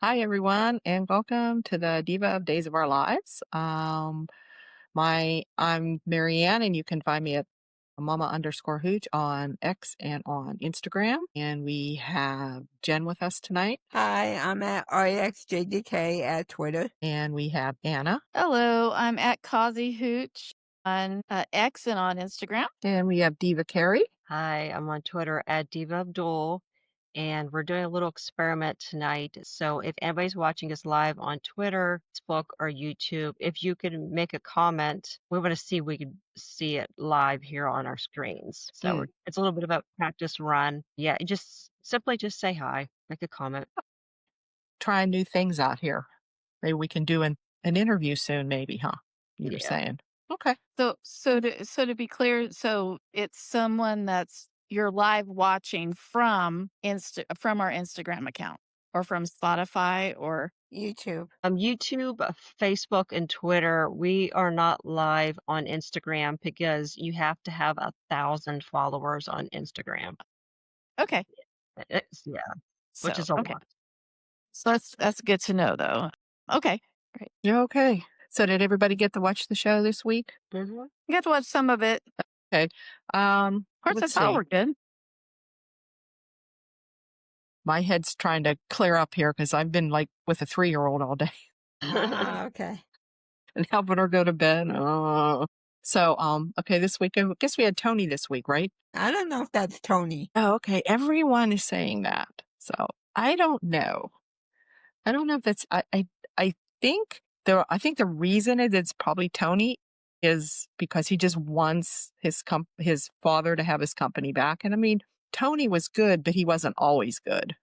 Hi, everyone, and welcome to the Diva of Days of Our Lives. I'm Marianne, and you can find me at mama_hooch on X and on Instagram. And we have Jen with us tonight, Hi, I'm at RXJDK at Twitter. and we have Anna, Hello, I'm at Causey Hooch on X and on Instagram. and we have Diva Carey. Hi, I'm on Twitter at Diva of DOOL, and we're doing a little experiment tonight. So if anybody's watching us live on Twitter, Facebook, or YouTube, if you could make a comment, we want to see if we could see it live here on our screens. So it's a little bit of a practice run. Yeah, just simply just say hi, make a comment. Trying new things out here. Maybe we can do an interview soon, maybe, huh? You were Yeah. saying. Okay. So to be clear, so it's someone that's you're live watching from our Instagram account or from Spotify or YouTube. YouTube, Facebook, and Twitter. We are not live on Instagram because you have to have 1,000 followers on Instagram. okay. Yeah, So which is a okay. lot. So that's good to know though. Okay. Great. Okay. So did everybody get to watch the show this week? Mm-hmm. You got to watch some of it. Okay. Of course, Let's that's how see. we're good. My head's trying to clear up here because I've been like with a 3-year-old all day Okay. and helping her go to bed. Okay, this week, I guess we had Tony this week, right? I don't know if that's Tony. Oh, okay. Everyone is saying that. So I don't know. I don't know if that's, I think the reason it's probably Tony is because he just wants his father to have his company back. And I mean, Tony was good, but he wasn't always good.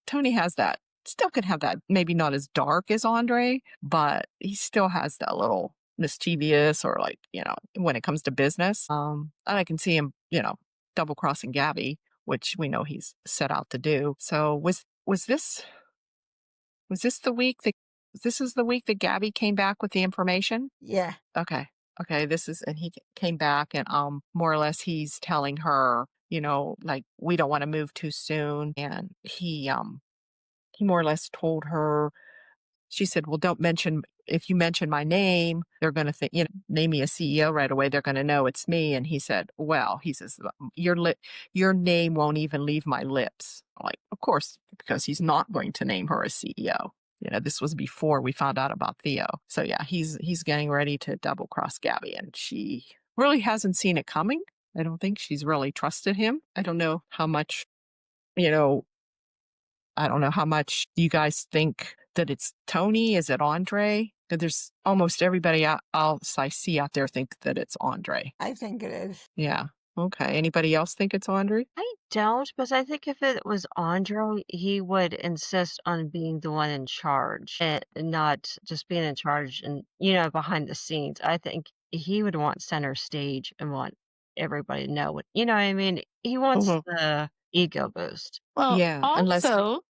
Tony has that, still can have that, maybe not as dark as Andre, but he still has that little mischievous or when it comes to business. And I can see him, double crossing Gabby, which we know he's set out to do. So was this the week that this is the week that Gabby came back with the information? Yeah. Okay. Okay. And he came back and more or less he's telling her, like we don't want to move too soon. And he more or less told her, she said, well, if you mention my name, they're going to think, name me a CEO right away. They're going to know it's me. And he said, well, he says, your name won't even leave my lips. I'm like, of course, because he's not going to name her a CEO. This was before we found out about Theo. So yeah, he's getting ready to double cross Gabby, and she really hasn't seen it coming. I don't think she's really trusted him. I don't know how much, I don't know how much you guys think that it's Tony. Is it Andre? There's almost everybody else I see out there think that it's Andre. I think it is. Yeah. Okay. Anybody else think it's Andre? I don't, but I think if it was Andre, he would insist on being the one in charge and not just being in charge and, behind the scenes. I think he would want center stage and want everybody to know what, what I mean? He wants the ego boost. Well, yeah. also,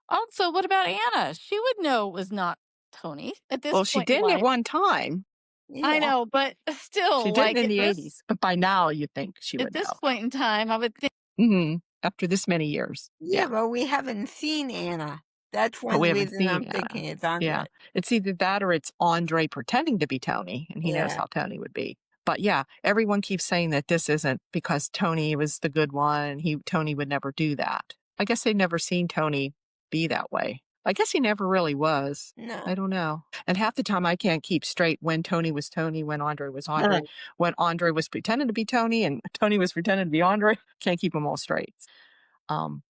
what about Anna? She would know it was not Tony at this point. Well, she did at one time. Yeah. I know, but still, She did in the 80s. But by now, you think she would at this know. point in time, I would think. Mm-hmm. After this many years. Yeah, but we haven't seen Anna. That's one reason I'm thinking it's Andre. Yeah. It's either that or it's Andre pretending to be Tony, and he knows how Tony would be. But yeah, everyone keeps saying that this isn't because Tony was the good one. Tony would never do that. I guess they've never seen Tony be that way. I guess he never really was. No. I don't know. And half the time I can't keep straight when Tony was Tony, when Andre was Andre, when Andre was pretending to be Tony and Tony was pretending to be Andre. Can't keep them all straight.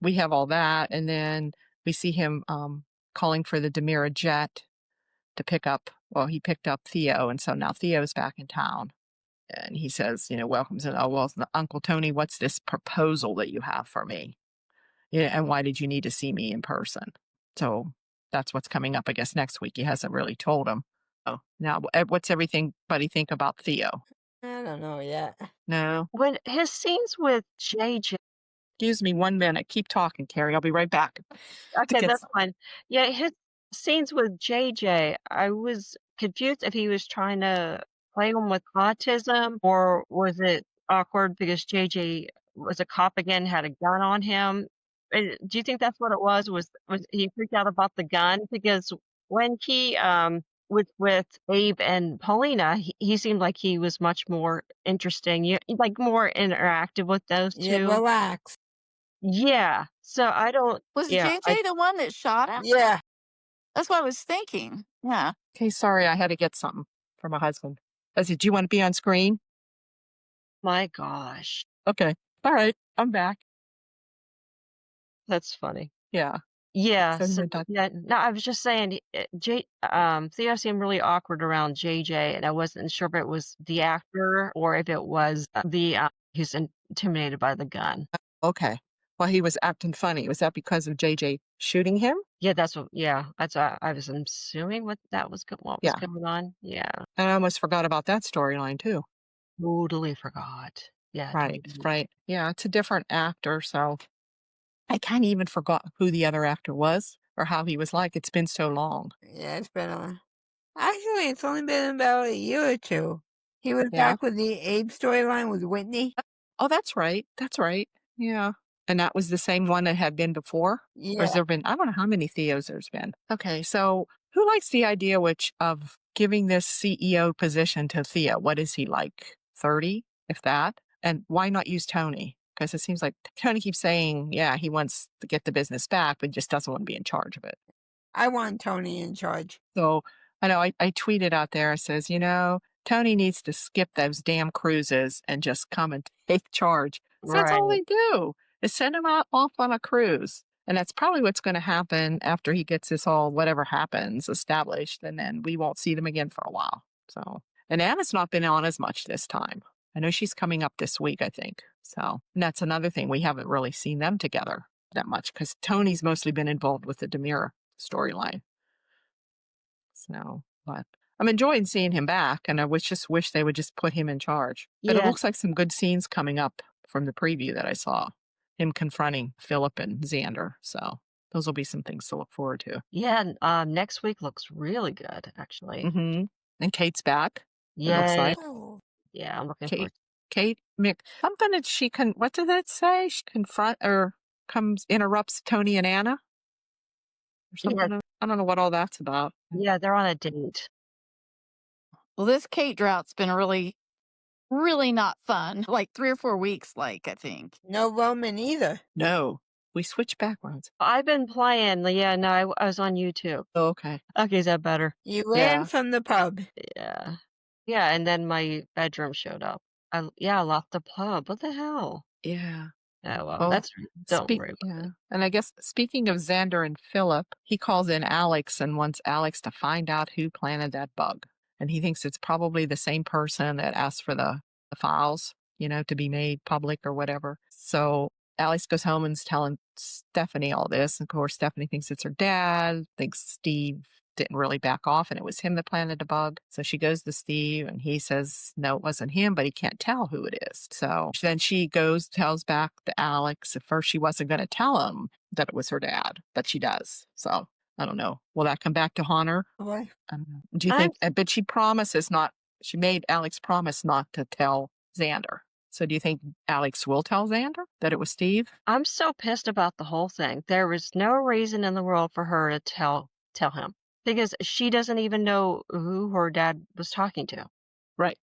We have all that. And then we see him calling for the Demira jet to pick up. Well, he picked up Theo. And so now Theo's back in town. And he says, welcomes and, Uncle Tony, what's this proposal that you have for me? And why did you need to see me in person? So that's what's coming up, I guess, next week. He hasn't really told him. Oh, now what's everybody think about Theo? I don't know yet. No. When his scenes with JJ. Excuse me 1 minute. Keep talking, Carrie. I'll be right back. Okay, that's fine. Yeah, his scenes with JJ, I was confused if he was trying to play him with autism or was it awkward because JJ was a cop again, had a gun on him. Do you think that's what it was? Was he freaked out about the gun? Because when he with Abe and Paulina, he seemed like he was much more interesting. You like more interactive with those Yeah, two. relax. Yeah. So I don't. Was Yeah. I JJ the one that shot him? Yeah. That's what I was thinking. Yeah. Okay, sorry, I had to get something for my husband. I said, "Do you want to be on screen?" My gosh, Okay. All right. I'm back. that's funny. Yeah. Yeah. So he So went on. yeah. No, I was just saying. Theo seemed really awkward around JJ, and I wasn't sure if it was the actor or if it was the who's intimidated by the gun. Okay. Well, he was acting funny. Was that because of JJ shooting him? Yeah, that's what I was assuming what was Yeah. going on. Yeah, And I almost forgot about that storyline too. totally forgot. Yeah, Right. totally. Right. Yeah. It's a different actor. So I kind of even forgot who the other actor was or how he was like. It's been so long. Yeah, it's been actually, it's only been about a year or two. He was Yeah. back with the Abe storyline with Whitney. Oh, that's right. That's right. Yeah. And that was the same one that had been before? Or Yeah, has there been, I don't know how many Theos there's been. Okay. So who likes the idea of giving this CEO position to Theo? What is he like? 30, if that? And why not use Tony? Because it seems like Tony keeps saying, yeah, he wants to get the business back, but just doesn't want to be in charge of it. I want Tony in charge. So I know I tweeted out there, it says, Tony needs to skip those damn cruises and just come and take charge. So that's all Right. they do is send him out off on a cruise. And that's probably what's going to happen after he gets this all, whatever happens, established. And then we won't see them again for a while. So, and Anna's not been on as much this time. I know she's coming up this week, I think. So, and that's another thing. We haven't really seen them together that much because Tony's mostly been involved with the Demira storyline. So, but I'm enjoying seeing him back, and I just wish they would just put him in charge. But it Yeah. looks like some good scenes coming up from the preview that I saw. Him confronting Philip and Xander. So those will be some things to look forward to. Yeah. Next week looks really good, actually. Mm-hmm. And Kate's back. It looks Yay. like Oh, Yeah, I'm looking Kate. forward. Kate Mick. Something that she can. What did that say? She confront or interrupts Tony and Anna or Yeah. something. I don't know what all that's about. Yeah, they're on a date. Well, this Kate drought's been really, really not fun. Like 3 or 4 weeks, I think. no Roman either. No, we switched backwards. I've been playing. Yeah, no, I was on YouTube. Oh, okay. Okay, is that better? You ran Yeah. from the pub. Yeah. Yeah, and then my bedroom showed up. I left the pub. What the hell? Yeah. Oh, well, Oh, don't worry about it. And I guess speaking of Xander and Philip, he calls in Alex and wants Alex to find out who planted that bug. And he thinks it's probably the same person that asked for the files, to be made public or whatever. So Alex goes home and's telling Stephanie all this. Of course, Stephanie thinks it's her dad, thinks Steve didn't really back off and it was him that planted the bug. So she goes to Steve and he says, no, it wasn't him, but he can't tell who it is. So then she tells back to Alex. At first, she wasn't going to tell him that it was her dad, but she does. So I don't know. Will that come back to haunt her? What? I don't know. Do you think, but she made Alex promise not to tell Xander. So do you think Alex will tell Xander that it was Steve? I'm so pissed about the whole thing. There was no reason in the world for her to tell him because she doesn't even know who her dad was talking to. Right.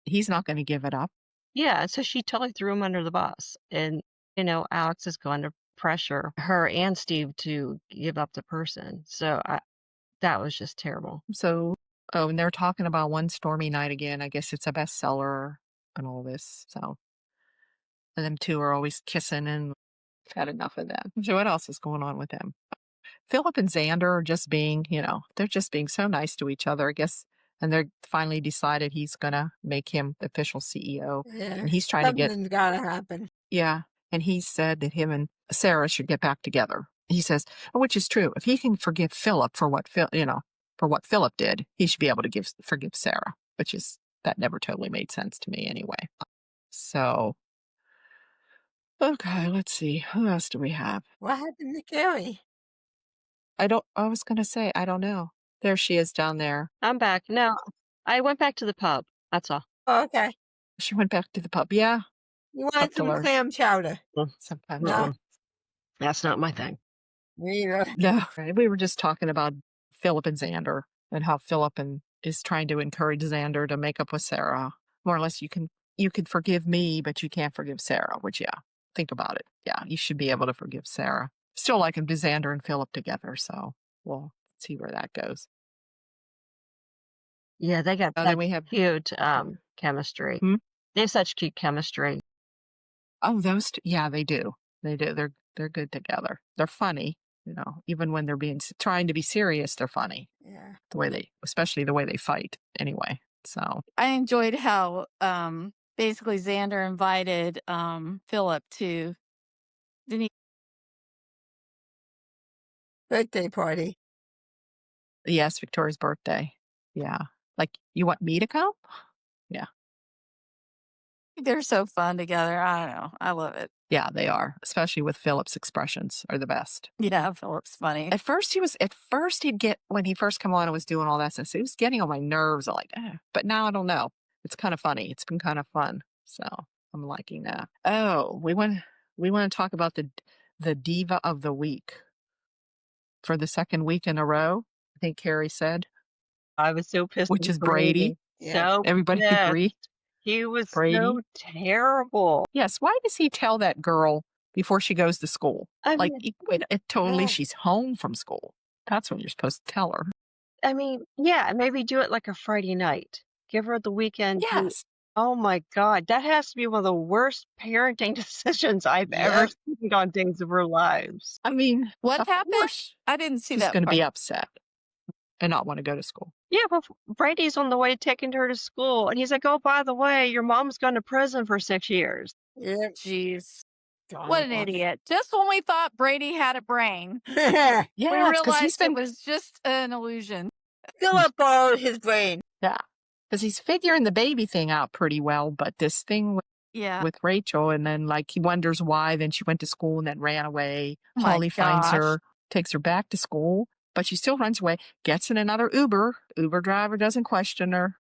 He's not going to give it up. Yeah, so she totally threw him under the bus. And, Alex is going to pressure her and Steve to give up the person. So that was just terrible. So, and they're talking about One Stormy Night again. I guess it's a bestseller and all this. So, and them two are always kissing and I've had enough of that. So what else is going on with them? Philip and Xander are just being, they're just being so nice to each other, I guess. And they're finally decided he's going to make him the official CEO. Yeah, And he's trying to get. something's gotta happen. Yeah. And he said that him and Sarah should get back together. He says, which is true. If he can forgive Philip for what Philip did, he should be able to forgive Sarah, that never totally made sense to me anyway. So, okay, let's see. Who else do we have? What happened to Carrie? I was going to say, I don't know. There she is down there. I'm back. No, I went back to the pub. That's all. Oh, okay. She went back to the pub. Yeah. You wanted some clam chowder. Sometimes. No. That's not my thing. Yeah. No, we were just talking about Philip and Xander and how Philip is trying to encourage Xander to make up with Sarah. More or less, you can forgive me, but you can't forgive Sarah. Which, yeah, think about it. Yeah, you should be able to forgive Sarah. Still like him to Xander and Philip together. So we'll see where that goes. Yeah, they got Then such we have cute chemistry. Hmm? They have such cute chemistry. Oh, those two, yeah, they do. They do. They're good together. They're funny. Even when they're trying to be serious, they're funny. Yeah. Especially the way they fight. Anyway, so I enjoyed how basically Xander invited Philip to Birthday party. yes, Victoria's birthday. Yeah, like you want me to come? Yeah, They're so fun together. I don't know. I love it. yeah, they are. Especially with Philip's expressions are the best. Yeah, Philip's funny. At first he'd get when he first come on and was doing all that stuff. He was getting on my nerves. I'm like, but now I don't know. It's kind of funny. It's been kind of fun. So I'm liking that. Oh, we want to talk about the Diva of the Week for the second week in a row. I think Carrie said, I was so pissed which with is Brady. Yeah. So Everybody pissed. agree? He was Brady. so terrible. Yes. Why does he tell that girl before she goes to school? I Like, mean, totally, Yeah. she's home from school. That's when you're supposed to tell her. yeah, maybe do it like a Friday night. Give her the weekend. Yes. Oh my God, that has to be one of the worst parenting decisions I've ever Yep. seen on Days of Our Lives. I mean, What of happened? course I didn't see she's that going to part. be upset and not want to go to school. Yeah, but Brady's on the way taking her to school, and he's like, "Oh, by the way, your mom's gone to prison for 6 years." Yep. Jeez. Darn What an off. idiot. Just when we thought Brady had a brain, we Yeah, because realized it was just an illusion. Philip borrowed his brain. Yeah, because he's figuring the baby thing out pretty well, but this thing Yeah. with Rachel, and then like he wonders why, then she went to school and then ran away. Oh my Holly finds gosh. her, takes her back to school, but she still runs away, gets in another Uber. Uber driver doesn't question her.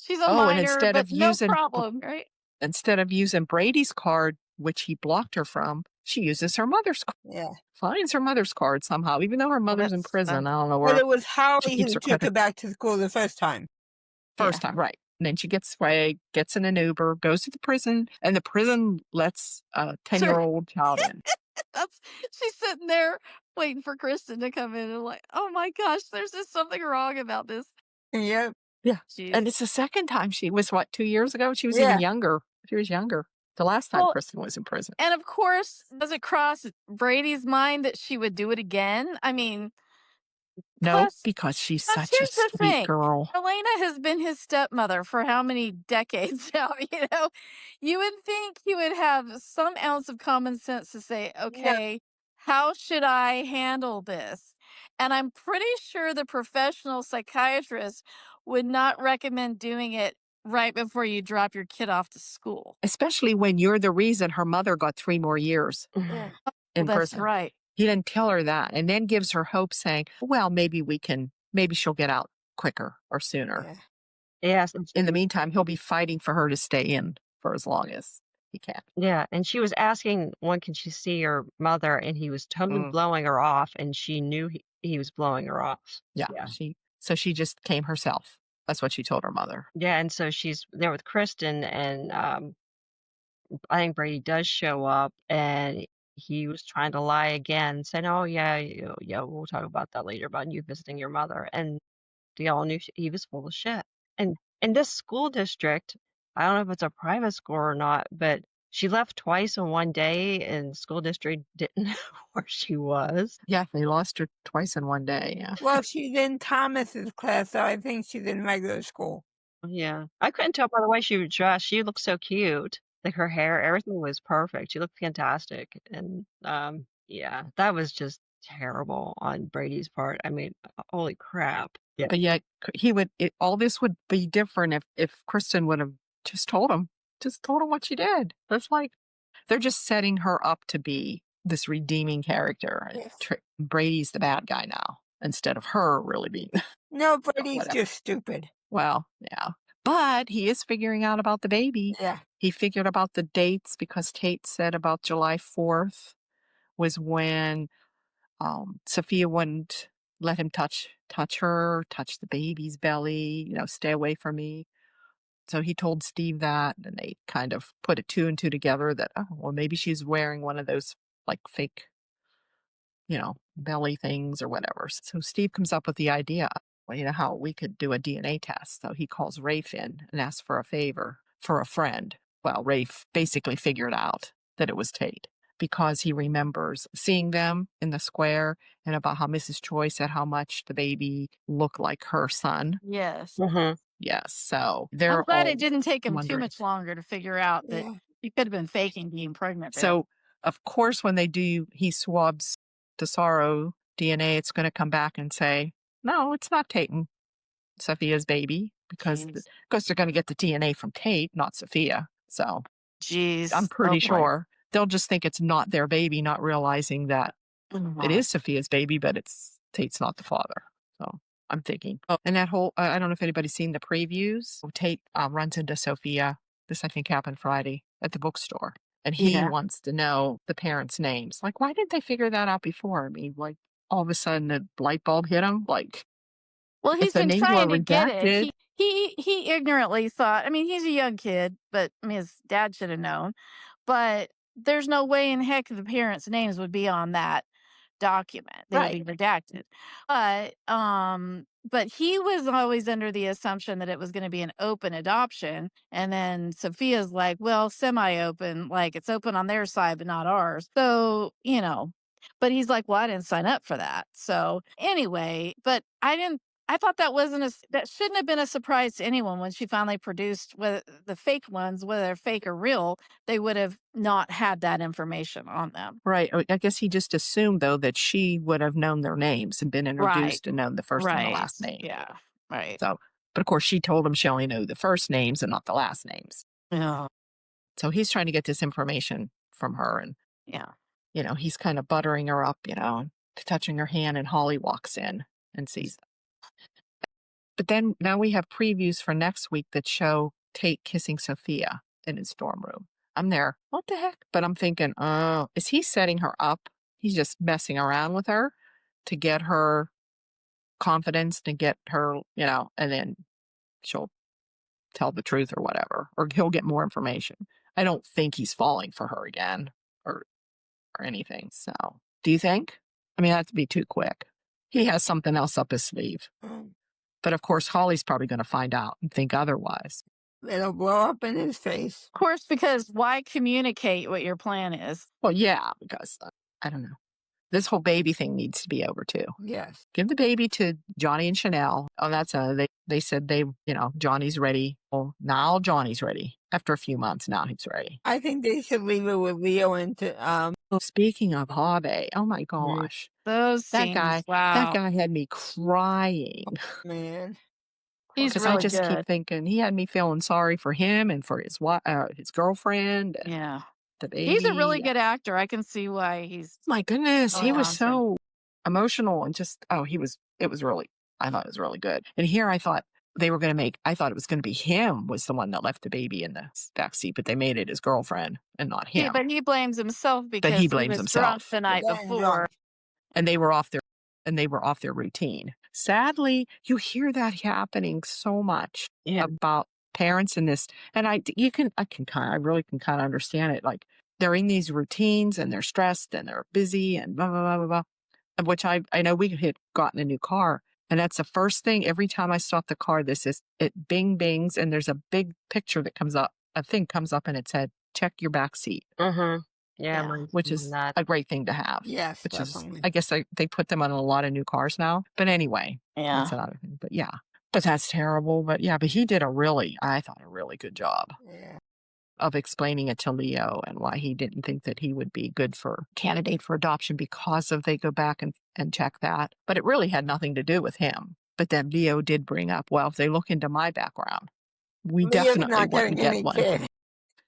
She's a And minor, but no problem, right? instead of using Brady's card, which he blocked her from, she uses her mother's card. Yeah. Finds her mother's card somehow, even though her mother's in that's prison. fun. I don't know But where. it was Howie keeps who her took her credit. back to school the first time. First time, right. And then she gets away, gets in an Uber, goes to the prison, and the prison lets a 10-year-old child in. She's sitting there waiting for Kristen to come in and like, oh my gosh, there's just something wrong about this. Yep. Yeah. Jeez. And it's the second time. She was, 2 years ago? She was Yeah. even younger. She was younger. The last time Well, Kristen was in prison. And of course, does it cross Brady's mind that she would do it again? I mean, No, plus, because she's plus such a here's the sweet thing. girl. Elena has been his stepmother for how many decades now, you know? You would think he would have some ounce of common sense to say, okay, how should I handle this? And I'm pretty sure the professional psychiatrist would not recommend doing it right before you drop your kid off to school. Especially when you're the reason her mother got 3 more years Yeah. in That's prison. right. He didn't tell her that, and then gives her hope saying, well, maybe she'll get out quicker or sooner. Yeah. Yes. In the meantime, he'll be fighting for her to stay in for as long as he can. Yeah, and she was asking when can she see her mother, and he was totally blowing her off, and she knew he was blowing her off. Yeah. So she just came herself. That's what she told her mother. Yeah, and so she's there with Kristen, and I think Brady does show up, and he was trying to lie again, saying, "Oh yeah, yeah, we'll talk about that later about you visiting your mother." And they all knew he was full of shit. And in this school district, I don't know if it's a private school or not, but she left twice in one day, and the school district didn't know where she was. Yeah, they lost her twice in one day. Yeah. Well, she's in Thomas's class, so I think she's in regular school. Yeah, I couldn't tell by the way she was dressed. She looked so cute. Like her hair, everything was perfect. She looked fantastic. And yeah, that was just terrible on Brady's part. I mean, holy crap. Yeah. But yet all this would be different if Kristen would have just told him what she did. That's like, they're just setting her up to be this redeeming character. Yes. Brady's the bad guy now, instead of her really being. No, Brady's Whatever. just stupid. Well, yeah. But he is figuring out about the baby. Yeah. He figured about the dates because Tate said about July 4th was when Sophia wouldn't let him touch her, touch the baby's belly, stay away from me. So he told Steve that, and they kind of put it 2 and 2 together that, oh, well, maybe she's wearing one of those like fake, belly things or whatever. So Steve comes up with the idea, well, how we could do a DNA test. So he calls Rafe in and asks for a favor for a friend. Well, Rafe basically figured out that it was Tate because he remembers seeing them in the square and about how Mrs. Choi said how much the baby looked like her son. Yes. Mm-hmm. Yes. So I'm they're glad all it didn't take him too wondering. much longer to figure out that Yeah. he could have been faking being pregnant. So, of course, when he swabs Tesoro DNA, it's going to come back and say, no, it's not Tate and Sophia's baby because they're going to get the DNA from Tate, not Sophia. So Jeez. I'm pretty sure they'll just think it's not their baby, not realizing that it is Sophia's baby, but Tate's not the father. So I'm thinking. Oh, and that whole, I don't know if anybody's seen the previews. Tate runs into Sophia. This, I think, happened Friday at the bookstore. And he wants to know the parents' names. Like, why didn't they figure that out before? I mean, like, all of a sudden the light bulb hit him. Like, Well, if he's the been names were trying to get it. redacted. He ignorantly thought, I mean, he's a young kid, but I mean, his dad should have known. But there's no way in heck the parents' names would be on that document. They would be redacted. But he was always under the assumption that it was going to be an open adoption. And then Sophia's like, well, semi-open, like it's open on their side, but not ours. So, but he's like, well, I didn't sign up for that. So anyway, but I thought that shouldn't have been a surprise to anyone when she finally produced the fake ones, whether they're fake or real, they would have not had that information on them. Right. I guess he just assumed, though, that she would have known their names and been introduced and known the first and the last name. Yeah. Right. So, but of course, she told him she only knew the first names and not the last names. Yeah. So he's trying to get this information from her. And, he's kind of buttering her up, touching her hand. And Holly walks in and sees them. But then now we have previews for next week that show Tate kissing Sophia in his dorm room. I'm there. What the heck? But I'm thinking, oh, is he setting her up? He's just messing around with her to get her confidence, to get her, and then she'll tell the truth or whatever, or he'll get more information. I don't think he's falling for her again or anything. So, do you think? I mean, that'd be too quick. He has something else up his sleeve. But of course, Holly's probably going to find out and think otherwise. It'll blow up in his face. Of course, because why communicate what your plan is? Well, yeah, because I don't know. This whole baby thing needs to be over too. Yes. Give the baby to Johnny and Chanel. Oh, that's they said Johnny's ready. Well, now Johnny's ready. After a few months, now he's ready. I think they should leave it with Leo and Speaking of Javi, oh my gosh. Those scenes, that guy had me crying. Man. He's Because really I just good. keep thinking he had me feeling sorry for him and for his girlfriend. And the baby. He's a really good actor. I can see why he's. My goodness, he was awesome. so emotional and just I thought it was really good. And here I thought it was going to be him was the one that left the baby in the backseat, but they made it his girlfriend and not him. Yeah, but he blames himself because he blames was himself. drunk the night before. And they were off their routine. Sadly, you hear that happening so much about parents in this. And I really can kind of understand it. Like they're in these routines and they're stressed and they're busy and blah, blah, blah, blah, blah. Which I know we had gotten a new car. And that's the first thing every time I stop the car, it bing bings and there's a big picture that comes up. A thing comes up and it said, check your back seat. Mm-hmm. Yeah, which is a great thing to have. Yes, which definitely. I guess they put them on a lot of new cars now. But anyway, that's another thing. But yeah, but that's terrible. But yeah, but he did I thought a really good job of explaining it to Leo and why he didn't think that he would be good for candidate for adoption because of they go back and check that. But it really had nothing to do with him. But then Leo did bring up, well, if they look into my background, we definitely wouldn't get one.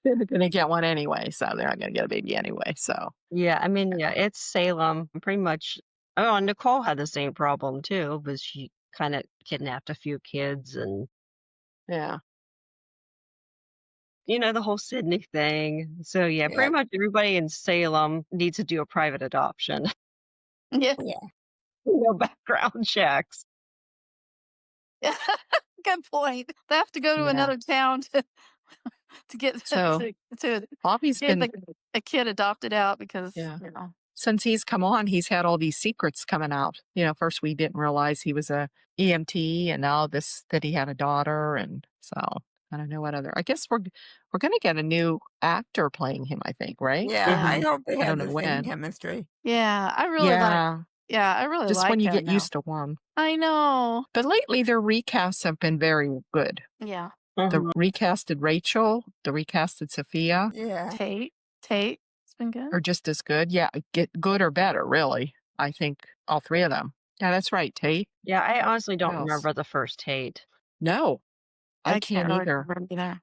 They're going to get one anyway, so they're not going to get a baby anyway. So yeah, I mean, it's Salem. Pretty much. Oh, Nicole had the same problem too, but she kind of kidnapped a few kids and the whole Sydney thing. So yeah, pretty Yep. much everybody in Salem needs to do a private adoption. Yeah. Yeah. No background checks. Good point. They have to go to Yeah. another town to get So to Bobby's get been, a kid adopted out because yeah. Since he's come on, he's had all these secrets coming out. First we didn't realize he was a EMT, and now that he had a daughter, and so I don't know what other. I guess we're going to get a new actor playing him. I think, right? Yeah, I Mhm. hope they I have don't know the same when. chemistry. Yeah, I really like. Yeah, I really just when like you him get now. used to one. I know. But lately, their recasts have been very good. Yeah. The recasted Rachel, the recasted Sophia Yeah. Tate, it's been good. are just as good. Yeah, get good or better, really. I think all three of them. Yeah, that's right, Tate. Yeah, I honestly don't What else? remember the first Tate. No, I can't really either. remember either.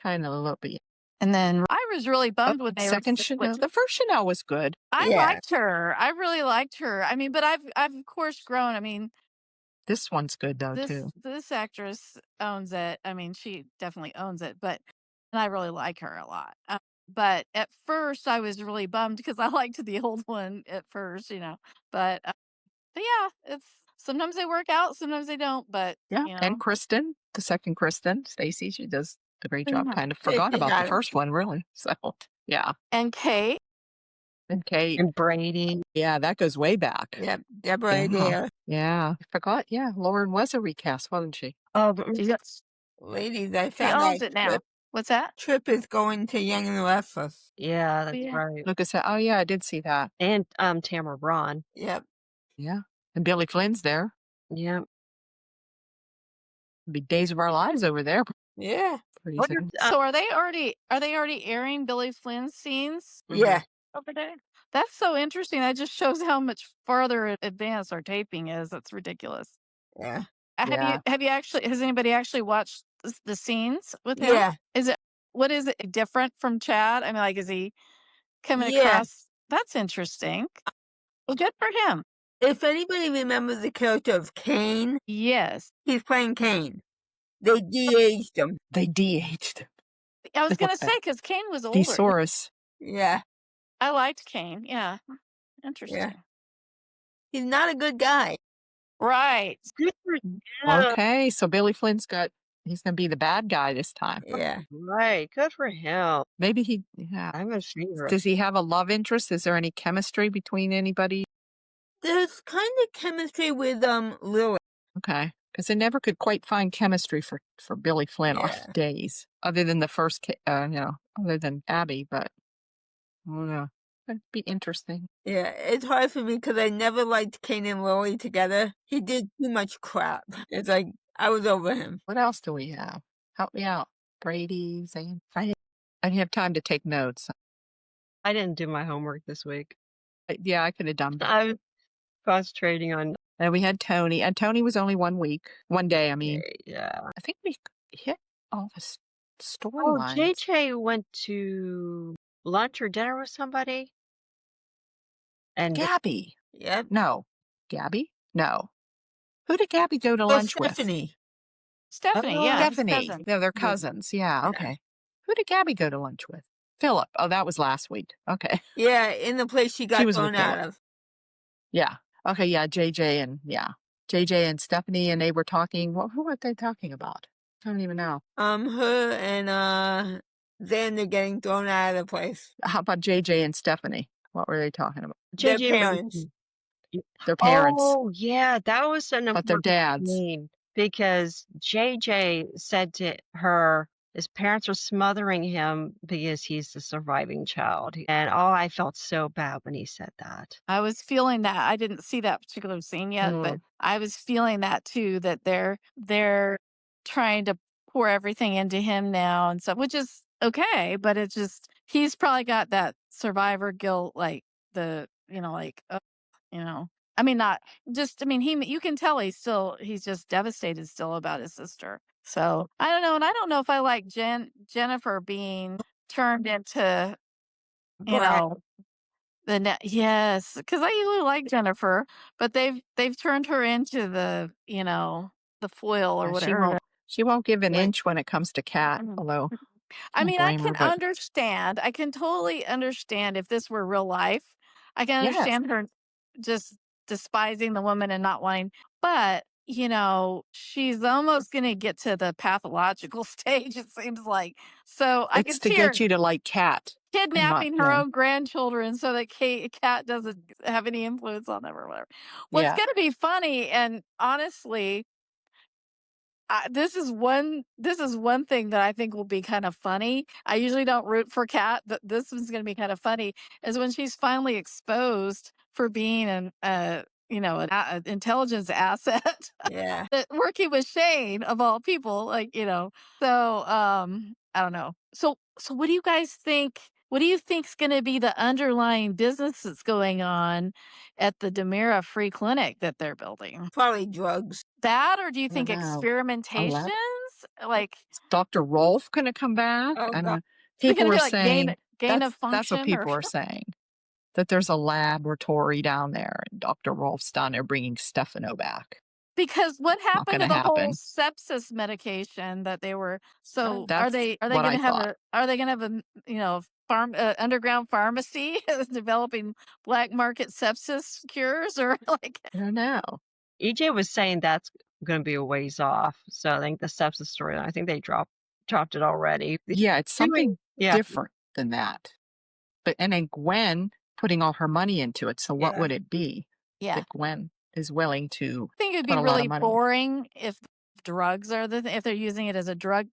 Kind of a little bit. And then I was really bummed when they Second were Chanel. The first Chanel was good. I Yeah. liked her. I really liked her. I mean, but I've of course grown. I mean, This one's good though too. this actress owns it. I mean, she definitely owns it. And I really like her a lot. But at first, I was really bummed because I liked the old one at first, But yeah, it's sometimes they work out, sometimes they don't. But Yeah, and Kristen, the second Kristen, Stacy, she does a great job. Mhm. Kind of forgot about the first one, really. So yeah, And Kate. and Kate. And Brady. Yeah, that goes way back. Yep. Deborah Adair. Yeah, I forgot. Yeah, Lauren was a recast, wasn't she? Oh, Ladies, I She found owns out it now. What's that? Trip is going to Young and the Restless. yeah, that's Yeah. right. Lucas said, "Oh yeah, I did see that." And Tamara Braun. Yep. Yeah, and Billy Flynn's there. Yeah. It'll be Days of Our Lives over there. Yeah. Pretty Wonder soon. So are they already airing Billy Flynn's scenes Yeah. over there? That's so interesting. That just shows how much farther advanced our taping is. That's ridiculous. Yeah. Has anybody actually watched the scenes with him? Yeah. What is it different from Chad? I mean, like, is he coming Yeah. across? That's interesting. Well, good for him. If anybody remembers the character of Kane, Yes. he's playing Kane. They de-aged him. They de-aged him. I was going to say, because Kane was older. Thesaurus. Yeah. I liked Kane. Yeah. Interesting. Yeah. He's not a good guy. Right. good for him. Okay, so Billy Flynn's he's going to be the bad guy this time. Yeah. Right. Good for him. Maybe I'm a favorite. does he have a love interest? Is there any chemistry between anybody? There's kind of chemistry with Lily. Okay, because they never could quite find chemistry for Billy Flynn on Yeah. Days, other than the first, other than Abby, but I don't know. That'd be interesting. Yeah, it's hard for me because I never liked Kane and Lily together. He did too much crap. It's like I was over him. What else do we have? Help me out. Brady, Zane. I didn't have time to take notes. I didn't do my homework this week. Yeah, I could have done that. I was concentrating on. And we had Tony, and Tony was only 1 day. I mean, Yeah. I think we hit all the Oh, storylines. JJ went to lunch or dinner with somebody. And Gabby. Yep. No. Gabby? No. Who did Gabby go to Oh, lunch with? Stephanie. Stephanie, Oh, yeah. his Stephanie. cousin. No, they're cousins. Yeah, okay. Who did Gabby go to lunch with? Philip. Oh, that was last week. Okay. Yeah, in the place she got was with thrown out Philip. of. Yeah. Okay, yeah, JJ and Stephanie, and they were talking. Who were they talking about? I don't even know. Her and Xander getting thrown out of the place. How about JJ and Stephanie? What were they talking about? Their JJ parents. Their parents. Oh, yeah, that was an But their important dads. scene because JJ said to her, his parents are smothering him because he's the surviving child. And I felt so bad when he said that. I was feeling that. I didn't see that particular scene yet, but I was feeling that too, that they're trying to pour everything into him now and stuff, which is okay, but it's just he's probably got that survivor guilt, like I mean, not just, I mean, you can tell he's just devastated still about his sister. So I don't know. And I don't know if I like Jennifer being turned into, Brad. yes, because I usually like Jennifer, but they've turned her into the foil or Yeah, whatever. she won't give an Yeah. inch when it comes to Kat, Mhm. although I Can't mean, I blame can her, but understand. I can totally understand if this were real life. I can yes, understand her just despising the woman and not wanting, but she's almost going to get to the pathological stage, it seems like. So I it's can to see her get you to like Cat and not kidnapping her him. own grandchildren so that Cat doesn't have any influence on them or whatever. What's Yeah, going to be funny, and honestly, this is one thing that I think will be kind of funny. I usually don't root for Kat, but this one's going to be kind of funny. Is when she's finally exposed for being an intelligence asset, Yeah. that working with Shane of all people, So I don't know. So what do you guys think? What do you think's going to be the underlying business that's going on at the Demira Free Clinic that they're building? Probably drugs. That, or do you I don't think know. A lab. experimentations? Like, Is Dr. Rolf going to come back? Oh, I God. know. is it People gonna be were like gain saying gain of that's what function or people are saying, that there's a laboratory down there and Dr. Rolf's down there bringing Stefano back. because what Not happened going to to the whole happen. sepsis medication that they were That's are they what I gonna have thought. a farm underground pharmacy developing black market sepsis cures or like I don't know. EJ was saying that's going to be a ways off. So I think the sepsis story, I think they dropped it already. Yeah, it's Doing, something yeah, different than that. But and then Gwen putting all her money into it. So what Yeah. would it be yeah. that Gwen is willing to I think it'd put be a lot of really money boring if drugs are if they're using it as a drug.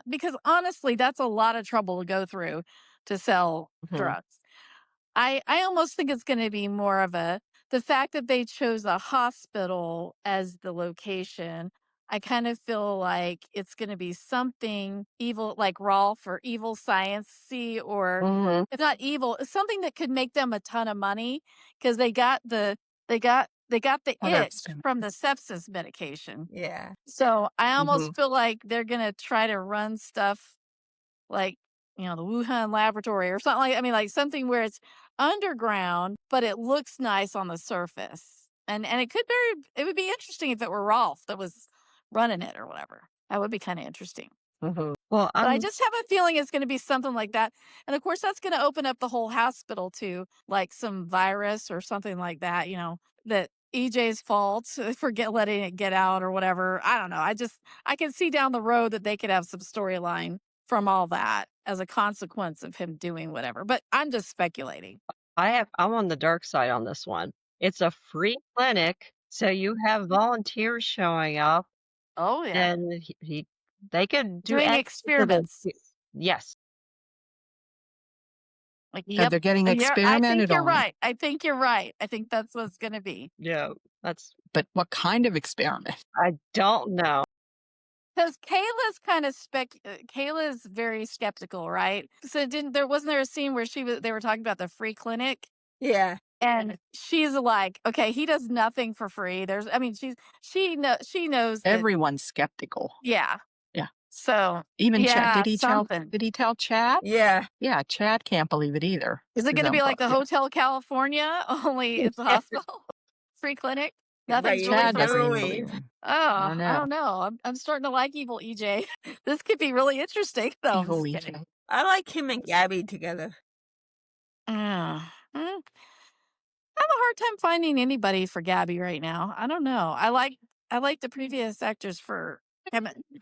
Because honestly, that's a lot of trouble to go through to sell in? Mhm. drugs. I almost think it's gonna be more of the fact that they chose a hospital as the location. I kind of feel like it's gonna be something evil, like Rolf or evil science-y, or Mhm. if not evil, it's something that could make them a ton of money because they got the Other itch experiment. from the sepsis medication. Yeah. So I Mhm. almost feel like they're gonna try to run stuff like, the Wuhan laboratory or something like something where it's underground, but it looks nice on the surface. And it would be interesting if it were Rolf that was running it or whatever. That would be kind of interesting. Mhm. well, But I just have a feeling it's going to be something like that. And of course, that's going to open up the whole hospital to like some virus or something like that, that EJ's fault for letting it get out or whatever. I don't know. I can see down the road that they could have some storyline from all that as a consequence of him doing whatever. But I'm just speculating. I'm on the dark side on this one. It's a free clinic, so you have volunteers showing up, Oh, yeah. then they could do Doing anything to the, experiments. yes. Like, So yep. they're getting Yeah, I think experimented you're on. right. I think you're right. I think that's what it's going to be. Yeah, that's, But what kind of experiment? I don't know. Because Kayla's very skeptical, right? So wasn't there a scene where they were talking about the free clinic, Yeah. and she's like, okay, he does nothing for free. She knows that, Everyone's skeptical. yeah. Yeah. So Even Chad. yeah, Did he tell? something. Did he tell Chad? Yeah. Yeah, Chad can't believe it either. Is it His going to own be like brother. the Yeah. Hotel California, only it's a hospital, free clinic? But Nothing's you really would Chad for doesn't never free. even believe leave. him. I Oh, don't I know. don't know. I'm starting to like evil EJ. This could be really interesting. No, I'm Evil just kidding. EJ. I like him and Gabby together. I have a hard time finding anybody for Gabby right now. I don't know. I like the previous actors for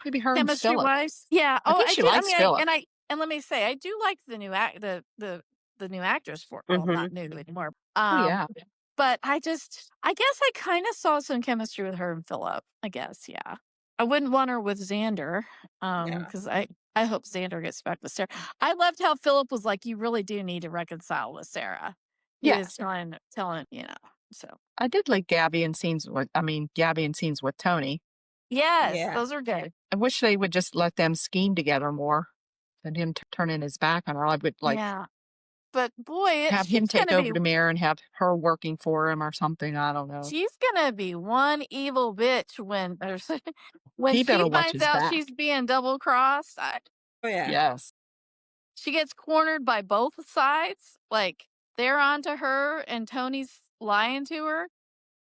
Maybe her and chemistry Philip. wise. Yeah. I Oh, think I she do. I likes mean, Philip. and let me say, I do like the new act the new actors for Hmm. not new anymore. Oh yeah. But I guess I kind of saw some chemistry with her and Philip. I guess, yeah. I wouldn't want her with Xander, Yeah. because I hope Xander gets back with Sarah. I loved how Philip was like, "You really do need to reconcile with Sarah." He was Yes. telling, so. I did like Gabby in scenes with Tony. Yes, Yeah. those are good. I wish they would just let them scheme together more than him turning his back on her. I would like Yeah. But boy, have him she's take gonna be over the mayor and have her working for him or something. I don't know. one evil bitch when He better she watch finds his out back. she's being double crossed. Oh, yeah. Yes. She gets cornered by both sides. Like, they're onto her and Tony's lying to her.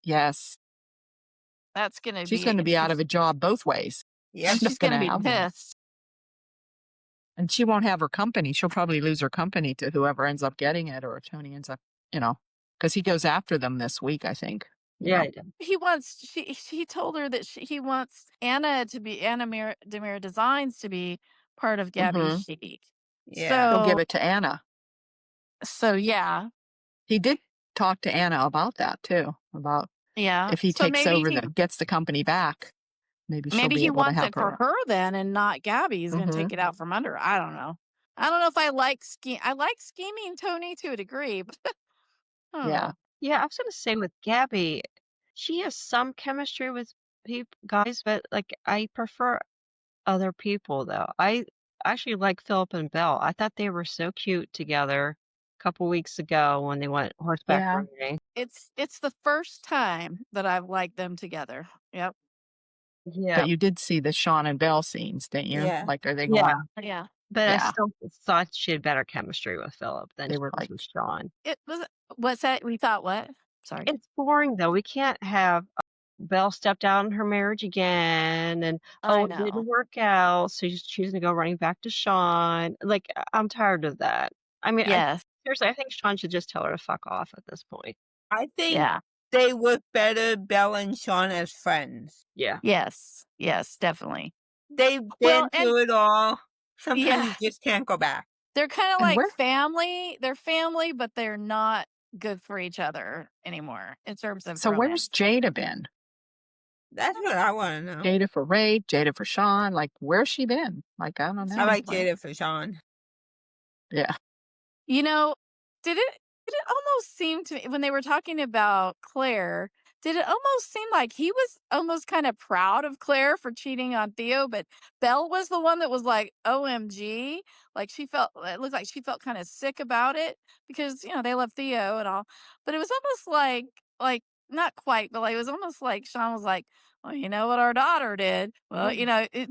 Yes. That's gonna She's be going to be out of interesting. a job both ways. Yep. And She's not she's going gonna to be have one. pissed. And she won't have her company. She'll probably lose her company to whoever ends up getting it, or if Tony ends up, because he goes after them this week, I think. Yeah, He wants he told her that he wants Anna Demir Designs to be part of Gabby's chic. Yeah. He'll give it to Anna. So yeah. He did talk to Anna about that too, about if he So takes over gets the company back, maybe she'll be he able to wants help it for her then and not Gabby. He's going to take it out from under her. I don't know. I don't know if I like I like scheming Tony to a degree, but I don't know. Yeah, I was gonna say with Gabby, she has some chemistry with guys, but like I prefer other people though. I actually like Philip and Belle. I thought they were so cute together a couple weeks ago when they went horseback riding. It's the first time that I've liked them together. Yep. Yeah, But you did see the Sean and Belle scenes, didn't you? Yeah. Like, are they yeah, going? Yeah. but I Yeah. still thought she had better chemistry with Philip than They she were did like, with Sean. It was what's that? We thought what? Sorry. It's boring though. We can't have Belle stepped out on her marriage again, and I it know. didn't work out, so she's choosing to go running back to Sean. Like I'm tired of that. I mean, Yes. seriously, I think Sean should just tell her to fuck off at this point. I think Yeah. they work better, Belle and Sean, as friends. Yeah. Yes. Yes, definitely. They've Well, been through it all. Sometimes Yeah. you just can't go back. They're kind of And like where- family. They're family, but they're not good for each other anymore in terms of so romance. where's Jada been? That's what I want to know. Jada for Rafe, Jada for Sean. Like, where's she been? Like, I don't know. I like Jada for Sean. Yeah. You know, did it almost seem to me when they were talking about Claire, did it almost seem like he was almost kind of proud of Claire for cheating on Theo, but Belle was the one that was like, OMG. Like it looked like she felt kind of sick about it because, they love Theo and all. But it was almost like not quite, but like it was almost like Sean was like, well, you know what our daughter did? Well,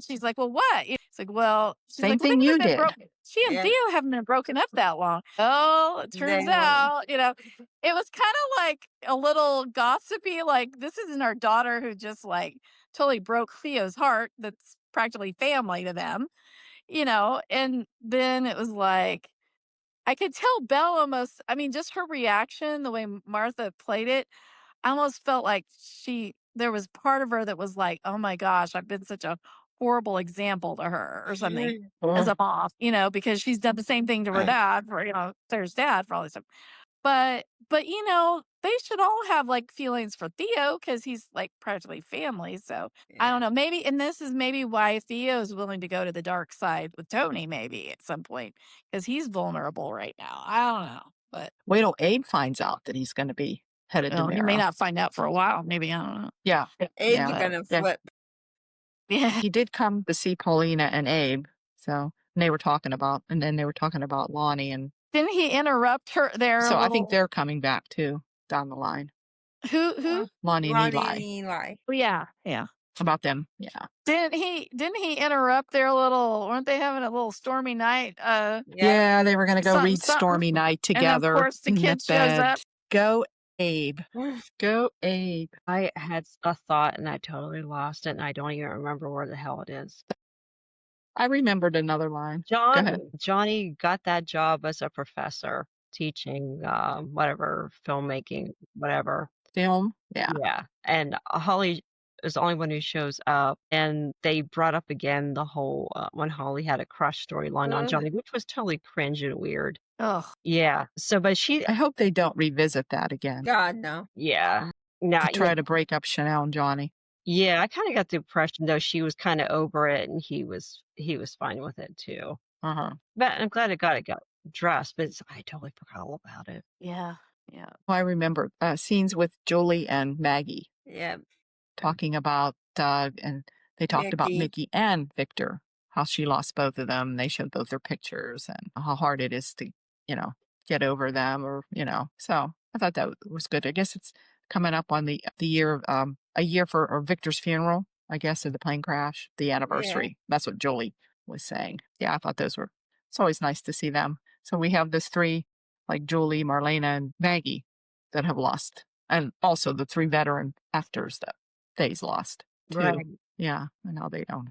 she's like, well, what? It's like, well, she's Same like, well, thing they you haven't been did. she and Yeah. Theo haven't been broken up that long. Oh, it turns They won't. out, it was kind of like a little gossipy, like this isn't our daughter who just like totally broke Theo's heart. That's practically family to them, and then it was like, I could tell Belle almost, I mean, just her reaction, the way Martha played it, I almost felt like there was part of her that was like, oh my gosh, I've been such a horrible example to her or something as a mom, because she's done the same thing to her dad Claire's dad for all this time. But they should all have like feelings for Theo because he's like practically family. So I don't know. Maybe, and this is maybe why Theo is willing to go to the dark side with Tony, maybe at some point, because he's vulnerable right now. I don't know. But Wait till Abe finds out that he's going to be headed to he may Mara. not find out for a while. Maybe, I don't know. Yeah. Abe's gonna flip. Yeah. He did come to see Paulina and Abe. So they were talking about, Lonnie. And didn't he interrupt her there? So I think they're coming back too down the line. Who? Lonnie and Eli. Eli. Oh, yeah. About them. Yeah. Didn't he interrupt their little? Weren't they having a little stormy night? Yeah, they were going to go something, read Stormy Night together. And of course, the in kid shows bed. up. Go Abe. Go Abe. I had a thought and I totally lost it, and I don't even remember where the hell it is. I remembered another line. Go ahead. Johnny got that job as a professor teaching whatever, filmmaking, whatever. Film. Yeah. Yeah. And Holly is the only one who shows up. And they brought up again the whole when Holly had a crush storyline on Johnny, which was totally cringe and weird. Oh. Yeah. So, but I hope they don't revisit that again. God, no. Yeah. Now, to try to break up Chanel and Johnny. Yeah, I kind of got the impression though she was kind of over it, and he was fine with it too. Uh-huh. But I'm glad it got addressed, but I totally forgot all about it. Yeah. Well, I remember scenes with Julie and Maggie. Yeah. Talking about and they talked about Mickey and Victor, how she lost both of them. They showed both their pictures and how hard it is to, get over them, or, So I thought that was good. I guess it's coming up on the year, a year for Victor's funeral, I guess, of the plane crash, the anniversary. Yeah. That's what Julie was saying. Yeah, I thought it's always nice to see them. So we have those three, like Julie, Marlena, and Maggie, that have lost. And also the three veteran actors that They's lost too. Right. Yeah, and now they don't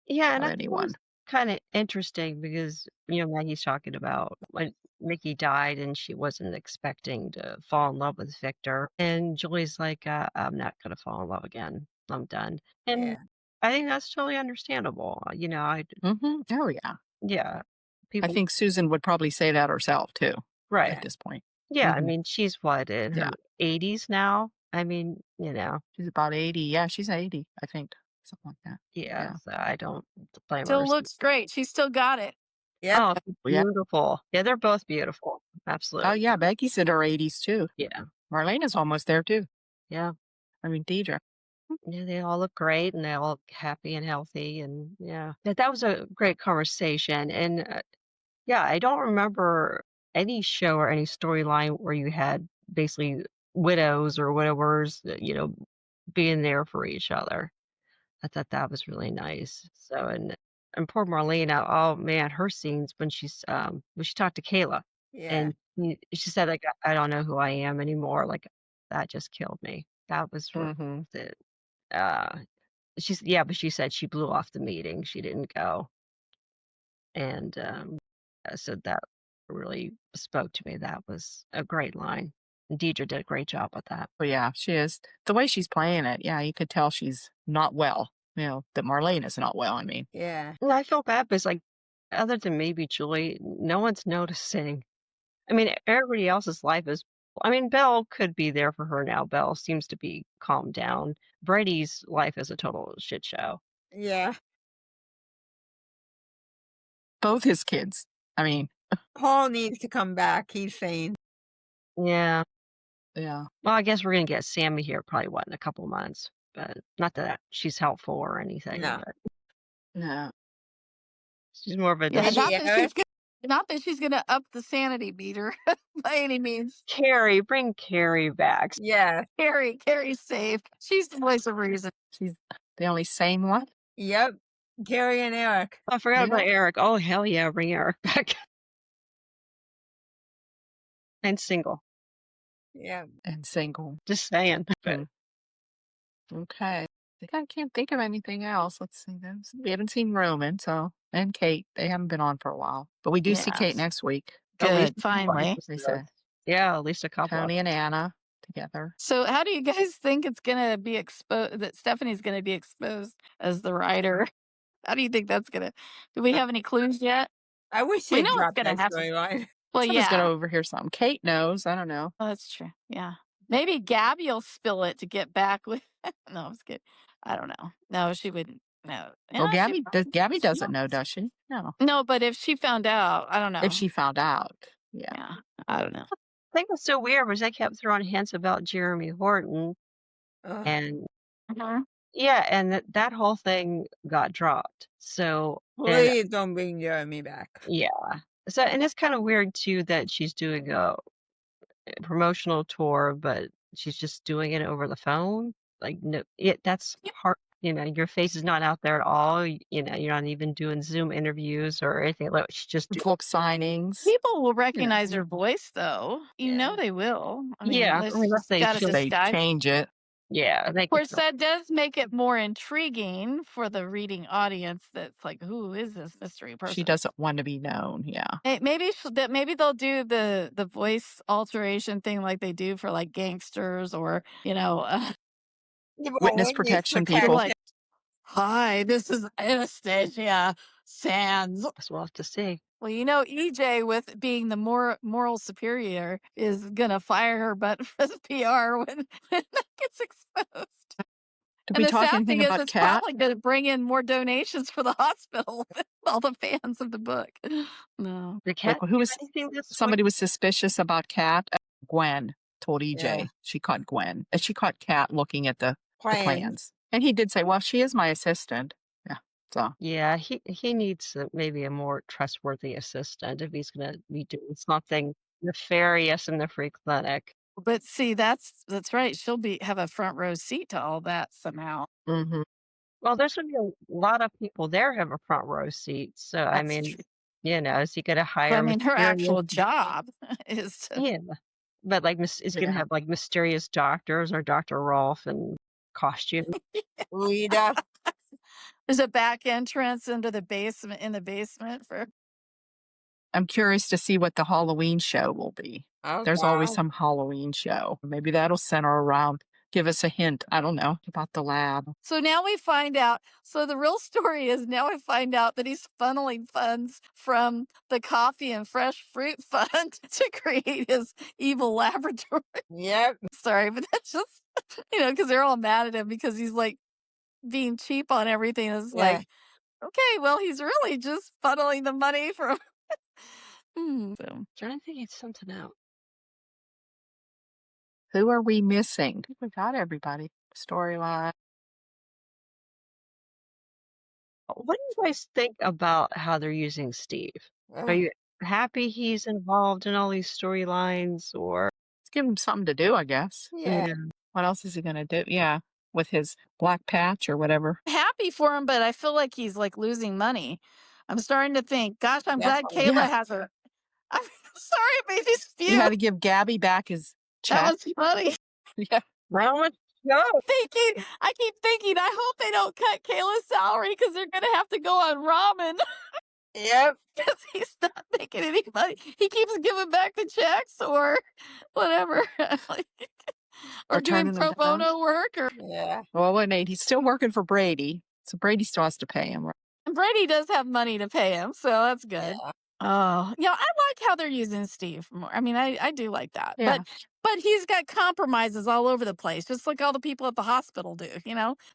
have anyone. kind of interesting because, Maggie's talking about when Mickey died and she wasn't expecting to fall in love with Victor. And Julie's like, I'm not going to fall in love again. I'm done. And Yeah. I think that's totally understandable. Oh, yeah. Yeah, I people, think Susan would probably say that herself too right. at this point. Yeah, I Mhm. mean, she's what, in Yeah. her 80s now? I mean, She's about 80. Yeah, she's 80, I think. Something like that. yeah, Yeah. so I don't blame her. Still looks great. She's still got it. Yep. Oh, Yeah. beautiful. Yeah, they're both beautiful. Oh, Absolutely. yeah, Becky's in her 80s too. Yeah, Marlene is almost there too. yeah. I mean, Deidre. Yeah, they all look great and they all look happy and healthy and yeah. That was a great conversation and yeah, I don't remember any show or any storyline where you had basically widows or widowers, being there for each other. I thought that was really nice. So and poor Marlena, oh man, her scenes when she talked to Kayla Yeah. and she said like I don't know who I am anymore. Like that just killed me. That was really Mm-hmm. it. Uh but she said she blew off the meeting. She didn't go. And so that really spoke to me. That was a great line. And Deidre did a great job with that. But yeah, she is. The way she's playing it, yeah, you could tell she's not well. That Marlene is not well, I mean. Yeah. And I feel bad because like other than maybe Julie, no one's noticing. I mean, everybody else's life is I mean, Belle could be there for her now. Belle seems to be calmed down. Brady's life is a total shit show. Yeah. Both his kids. I mean, Paul needs to come back, he's saying. Yeah. yeah. Well, I guess we're gonna get Sammy here probably in a couple months. But not that she's helpful or anything, No. but No. she's more of a Yeah, Maybe Eric. not that she's gonna up the sanity meter by any means. Carrie, bring Carrie back. Yeah. Carrie's safe. She's the voice of reason. She's the only sane one. Yep. Gary and Eric. I forgot Yeah. about Eric. Oh hell yeah, bring Eric back. And single. Yeah. And single. Just saying. But Hmm. Okay. I think I can't think of anything else. Let's see. We haven't seen Roman, and Kate. They haven't been on for a while. But we do see Kate Yes. next week. at least Good, a couple finally. They say episodes. Yeah, at least a couple Tony and Anna together. So how do you guys think it's gonna be exposed that Stephanie's gonna be exposed as the writer? How do you think that's gonna do we have any clues yet? I wish We they'd know it's drop gonna that happen. storyline. Well, Someone's going to yeah. overhear something. Kate knows. I don't know. Oh, that's true. Yeah. Maybe Gabby will spill it to get back with no, I was kidding. I don't know. No, she wouldn't. No. Well, Yeah, she Gabby she doesn't know, knows. does she? No. No, but if she found out, I don't If know. she found out. Yeah. Yeah. I don't know. I think what's so weird was they kept throwing hints about Jeremy Horton Ugh. and Mhm. yeah, and that whole thing got dropped. So and Please don't bring Jeremy back. yeah. So and it's kind of weird too that she's doing a promotional tour, but she's just doing it over the phone. Like no, that's hard. Your face is not out there at all. You're not even doing Zoom interviews or anything. Like she's just doing. Book signings. People will recognize her voice though. You know Yeah. they will. I mean, Yeah, I mean, let's she's say got to Till she'll. they disguise. change it. Yeah, they Of could. course, that does make it more intriguing for the reading audience. That's like, who is this mystery She person? doesn't want to be known. Yeah. Maybe they'll do the voice alteration thing like they do for like gangsters or Yeah, but Witness witness protection they're people. like, "Hi, this is Anastasia Sands." We'll have to see. Well, EJ with being the moral superior is gonna fire her butt for the PR when that gets exposed. Did And we the talk sad anything thing is, about it's Kat? probably going to bring in more donations for the hospital with all the fans of the book. No. The cat Who do was anything this week? somebody was suspicious about Kat? Gwen told EJ Yeah. she caught Gwen. And she caught Kat looking at the Plans. plans. And he did say, well, she is my assistant. Yeah. So Yeah, he needs maybe a more trustworthy assistant if he's going to be doing something nefarious in the free clinic. But see, that's right. She'll have a front row seat to all that somehow. mhm. Well, there's going to be a lot of people there have a front row seat. So, I That's mean, true. is he going to But, hire I mean, her mysterious? actual job is to. Yeah, but like, is going to Yeah. have like mysterious doctors or Dr. Rolf and costume. Rita. There's a back entrance into the basement in the basement for I'm curious to see what the Halloween show will be. Oh, There's always God. some Halloween show. Maybe that'll center around, give us a hint, I don't know, about the lab. So now we find out. So the real story is now we find out that he's funneling funds from the coffee and fresh fruit fund to create his evil laboratory. Yep. Sorry, but that's just, because they're all mad at him because he's like being cheap on everything. It's Yeah. like, okay, well, he's really just funneling the money from. So. Trying to think of something out. Who are we missing? I think we got everybody. Storyline. What do you guys think about how they're using Steve? Are you happy he's involved in all these storylines, or Let's give him something to do, I guess. Yeah. What else is he going to do? Yeah, with his black patch or whatever. Happy for him, but I feel like he's like losing money. I'm starting to think, gosh, I'm glad Definitely. Kayla Yeah. has a. I'm sorry, it made me You spew. had to give Gabby back his check. That was funny. Yeah. how much go? I keep thinking, I hope they don't cut Kayla's salary because they're gonna have to go on ramen Yep. because he's not making any money. He keeps giving back the checks or whatever, or Or doing turning pro them down. bono work, or Yeah. Well, wait, he's still working for Brady, so Brady still has to pay him. Right? and Brady does have money to pay him, so that's good. Yeah. Oh, I like how they're using Steve more. I mean, I do like that. Yeah. But he's got compromises all over the place, just like all the people at the hospital do,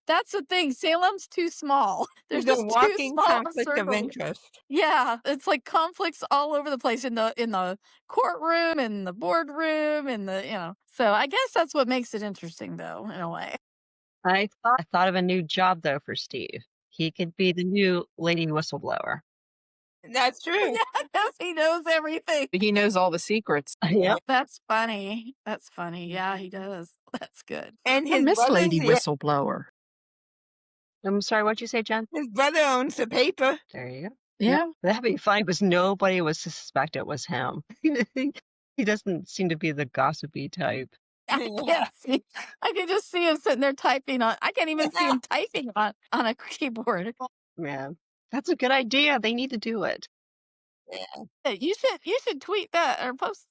That's the thing. Salem's too small. There's He's a just too walking small of a conflict of circle. interest. Yeah, it's like conflicts all over the place in the courtroom and the boardroom and So I guess that's what makes it interesting, though, in a way. I thought of a new job though for Steve. He could be the new lady whistleblower. That's true. Yeah, because he knows everything. He knows all the secrets. Yep. That's funny. That's funny. Yeah, he does. That's good. And I his miss brother, Lady Whistleblower. I'm sorry, what'd you say, Jen? his brother owns the paper. There you go. Yeah. That'd be funny because nobody would suspect it was him. He doesn't seem to be the gossipy type. I can just see him sitting there typing on. I can't even see him typing on a keyboard. Man, that's a good idea. They need to do it. Hey, you should tweet that or post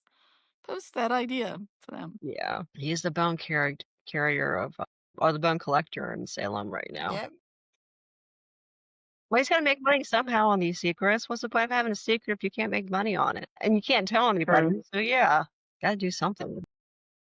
that idea for them. Yeah, he's the bone carrier of, or the bone collector in Salem right now. Yep. Well, he's got to make money somehow on these secrets. What's the point of having a secret if you can't make money on it? And you can't tell anybody. True. So yeah, got to do something.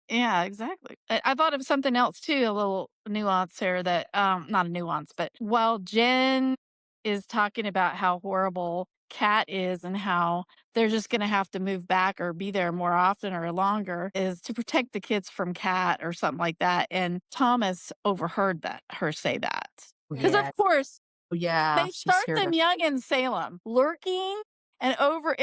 Yeah, exactly. I thought of something else too, a little nuance here that not a nuance, but while Jen is talking about how horrible Kat is and how they're just going to have to move back or be there more often or longer is to protect the kids from Kat or something like that. And Thomas overheard her say that. Because Yeah. of course Yeah. they start them young in Salem, lurking and over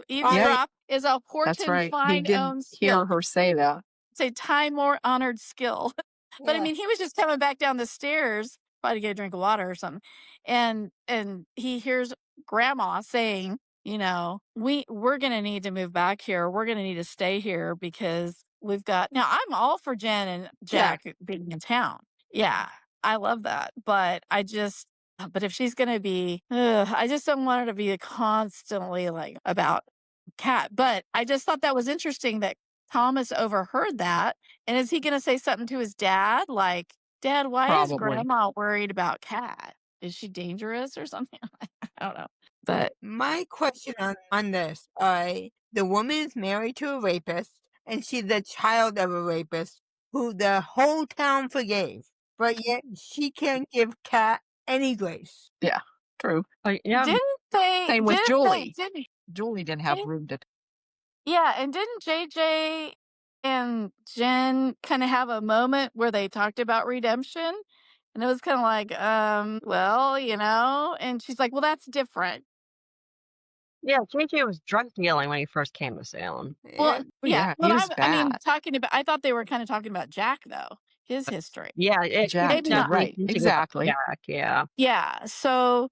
eavesdrop is a That's right. Horton He fine didn't owned hear skill. her say that. It's a time more honored skill. But I Yeah. mean, he was just coming back down the stairs, probably to get a drink of water or something, and he hears Grandma saying, we're gonna need to move back here. We're gonna need to stay here because we've got. Now, I'm all for Jen and Jack being in town. Yeah, I love that, but but if she's gonna be, I just don't want her to be constantly like about Kat. But I just thought that was interesting that Thomas overheard that. And is he going to say something to his dad? Like, Dad, why is Probably. Grandma worried about Kat? Is she dangerous or something? I don't know. But My question on this, the woman is married to a rapist, and she's the child of a rapist who the whole town forgave, but yet she can't give Kat any grace. Yeah. True. didn't they? Same with Julie. Didn't, Julie didn't have room to. yeah, and didn't JJ and Jen kind of have a moment where they talked about redemption? And it was kind of like, well, and she's like, well, that's different. Yeah, JJ was drug dealing when he first came to Salem. Well, Yeah, But he was bad. I thought they were kind of talking about Jack, though, his history. Yeah, Jack, maybe not right. into Exactly. Jack, yeah. Yeah. So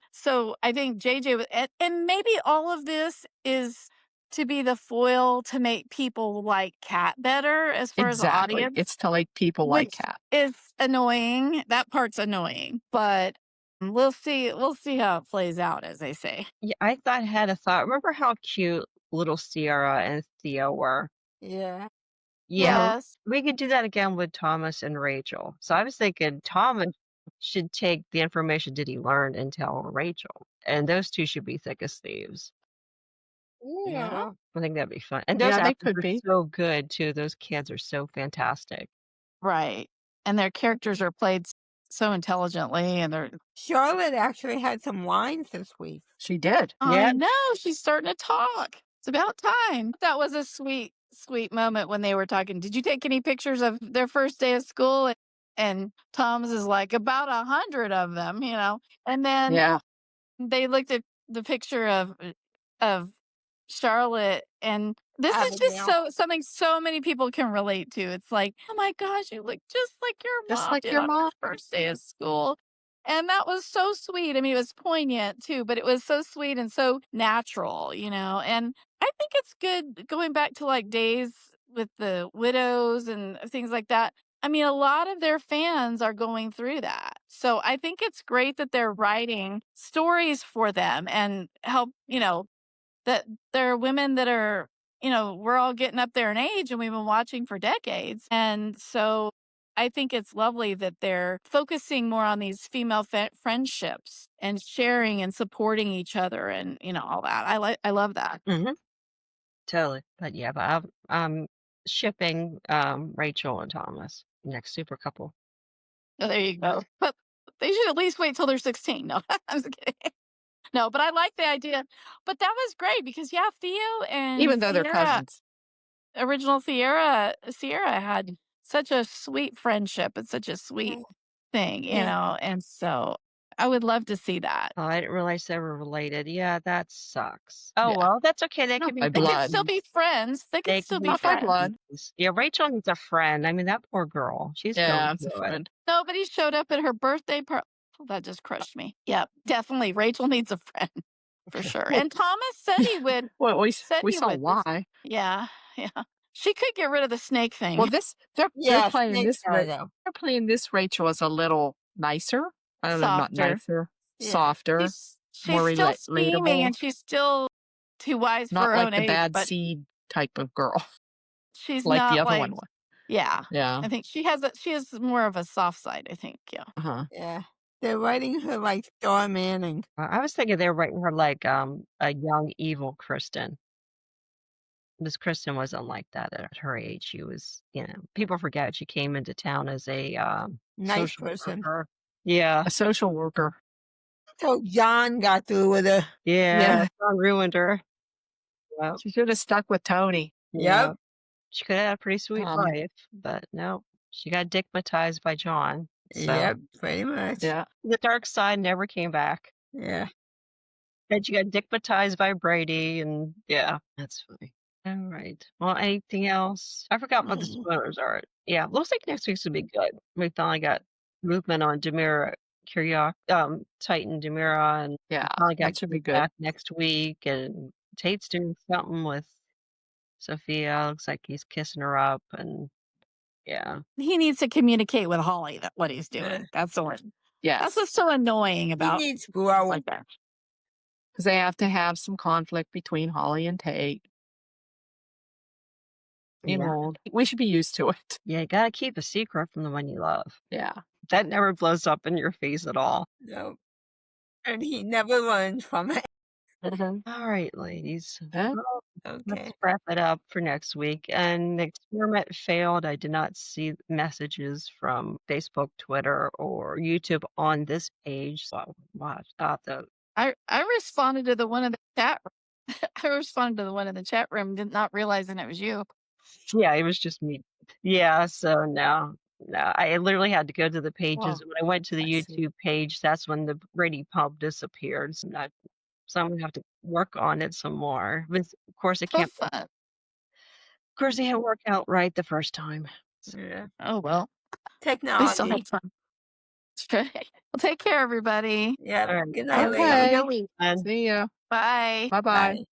I think JJ was, and maybe all of this is to be the foil to make people like Cat better as far as the Exactly. audience, It's to like people like which Cat. is annoying. That part's annoying, but we'll see. We'll see how it plays out, as they say. Yeah, I thought had a thought. Remember how cute little Sierra and Theo were? Yeah. Yeah, Yes. we could do that again with Thomas and Rachel. So I was thinking Thomas should take the information that he learned and tell Rachel, and those two should be thick as thieves. Yeah. Yeah. I think that'd be fun. And those Yeah, they actors could are be. so good too. Those kids are so fantastic. Right. And their characters are played so intelligently, and they're. Charlotte actually had some lines this week. She did. I Yeah. know, she's starting to talk. It's about time. That was a sweet, sweet moment when they were talking. Did you take any pictures of their first day of school? And Tom's is like, about 100 of them, you know. And then Yeah. they looked at the picture of Charlotte, and this is just Abigail. something so many people can relate to. It's like, oh my gosh, you look just like your Just mom like did your on her mom. first day of school. And that was so sweet. I mean, it was poignant too, but it was so sweet and so natural, you know. And I think it's good going back to like days with the widows and things like that. I mean, a lot of their fans are going through that. So I think it's great that they're writing stories for them and help, you know, that there are women that are, you know, we're all getting up there in age and we've been watching for decades. And so I think it's lovely that they're focusing more on these female friendships and sharing and supporting each other and, you know, all that. I love that. Hmm. Totally. But yeah, but I'm shipping Rachel and Thomas next super couple. Oh, there you go. But they should at least wait till they're 16. No, I'm just kidding. No, but I like the idea. But that was great because yeah, Theo and Even though they're Sierra, cousins. original Sierra had such a sweet friendship and such a sweet thing, you Yeah. know. And so I would love to see that. Oh, I didn't realize they were related. Yeah, that sucks. Oh Yeah. well, that's okay. They Not could be by They could blood. still be besties. friends. They could They still can be be Not by friends. blood. besties. Yeah, Rachel needs a friend. I mean, that poor girl. She's going Yeah, it's a through it. friend. Nobody showed up at her birthday party. That just crushed me. Yeah, definitely. Rachel needs a friend for sure. And Thomas said he would. Well, Said we he saw would. why. Yeah, yeah. She could get rid of the snake Well, thing. they're Yeah, playing Snake this Shadow. they're playing this Rachel as a little nicer. I don't know, not Softer. nicer, Yeah. softer, She's more still scheming relatable. and she's still too wise for Not her like own the age, bad but seed type of girl she's like the not other like. one was. Yeah. Yeah. I think she has more of a soft side, I think. Yeah. Uh-huh. Yeah. They're writing her like Star Manning. I was thinking they were writing her like a young evil Kristen. This Kristen wasn't like that at her age. She was, you know, people forget she came into town as a Nice social person. worker. Yeah, A social worker. So John got through with her. yeah, Yeah. John ruined her. Yep, She should have stuck with Tony. yeah. Yep. She could have had a pretty sweet Tommy. life, but no, she got dickmatized by John. So Yep. Pretty much. Yeah. the dark side never came back. Yeah. Then she got dickmatized by Brady, and yeah, that's funny. All right. Well, anything else? I forgot what the Mm. spoilers are. Yeah, looks like next week's will be good. We finally got movement on Demira, Titan Demira, and we Yeah. finally got That should be Kate good. back next week. And Tate's doing something with Sophia. Looks like he's kissing her up, and yeah, He needs to communicate with Holly that what he's doing. Yeah. That's Yes. what's so annoying He about needs growing. like that. Because they have to have some conflict between Holly and Tate. yeah, Old. We should be used to it. yeah. You gotta keep a secret from the one you love. Yeah. That never blows up in your face at all. No. And he never learns from it. Mhm. All right, ladies. Yeah. Well, Okay. let's wrap it up for next week. And the experiment failed. I did not see messages from Facebook, Twitter, or YouTube on this page. So watch out the I responded to the one in the chat. I responded to the one in the chat room, did not realizing it was you. yeah, it was just me. Yeah, so no. No, I literally had to go to the pages. Oh, When I went to the I see. YouTube page, that's when the Brady pump disappeared. So I'm gonna have to work on it some more. But of course, it So can't. fun. Of course, it can't work out right the first time. So, Yeah. Oh well. We still Technology. had fun. Okay. Well, take care, everybody. Yep. all right. Good night, Have a ladies. good Okay. week. And See ya. Bye. Bye-bye. Bye.